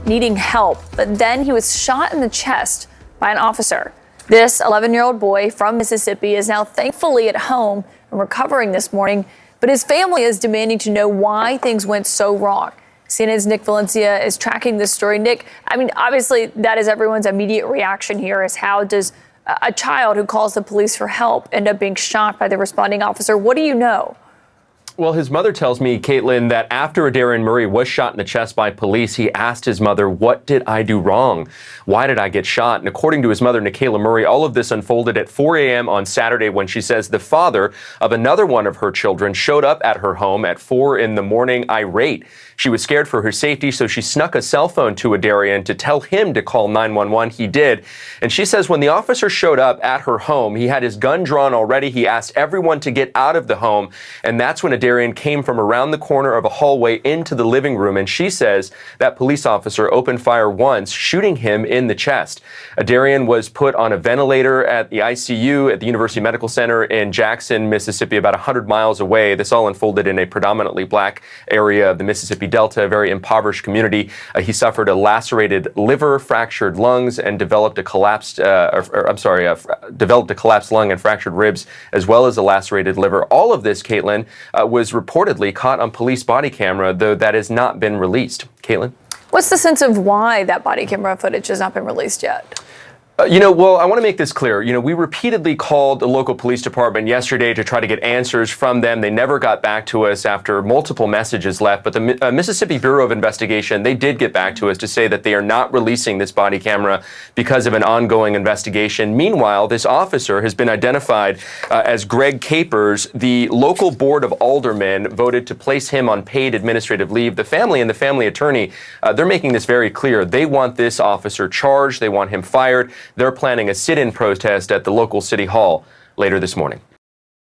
needing help, but then he was shot in the chest by an officer. This 11-year-old boy from Mississippi is now thankfully at home and recovering this morning, but his family is demanding to know why things went so wrong. CNN's Nick Valencia is tracking this story. Nick, I mean, obviously that is everyone's immediate reaction here is how does a child who calls the police for help end up being shot by the responding officer? What do you know? Well, his mother tells me, Caitlin, that after Adarian Murray was shot in the chest by police, he asked his mother, "What did I do wrong? Why did I get shot?" And according to his mother, Nikayla Murray, all of this unfolded at 4 a.m. on Saturday when she says the father of another one of her children showed up at her home at 4 in the morning irate. She was scared for her safety, so she snuck a cell phone to Adarian to tell him to call 911. He did. And she says when the officer showed up at her home, he had his gun drawn already. He asked everyone to get out of the home. And that's when Adarian came from around the corner of a hallway into the living room. And she says that police officer opened fire once, shooting him in the chest. Adarian was put on a ventilator at the ICU at the University Medical Center in Jackson, Mississippi, about 100 miles away. This all unfolded in a predominantly black area of the Mississippi Delta, a very impoverished community. He suffered a lacerated liver, fractured lungs, and developed a collapsed lung and fractured ribs, as well as a lacerated liver. All of this, Caitlin, was reportedly caught on police body camera, though that has not been released. Caitlin? What's the sense of why that body camera footage has not been released yet? Well, I want to make this clear. We repeatedly called the local police department yesterday to try to get answers from them. They never got back to us after multiple messages left. But the Mississippi Bureau of Investigation, they did get back to us to say that they are not releasing this body camera because of an ongoing investigation. Meanwhile, this officer has been identified as Greg Capers. The local board of aldermen voted to place him on paid administrative leave. The family and the family attorney, they're making this very clear. They want this officer charged. They want him fired. They're planning a sit-in protest at the local city hall later this morning.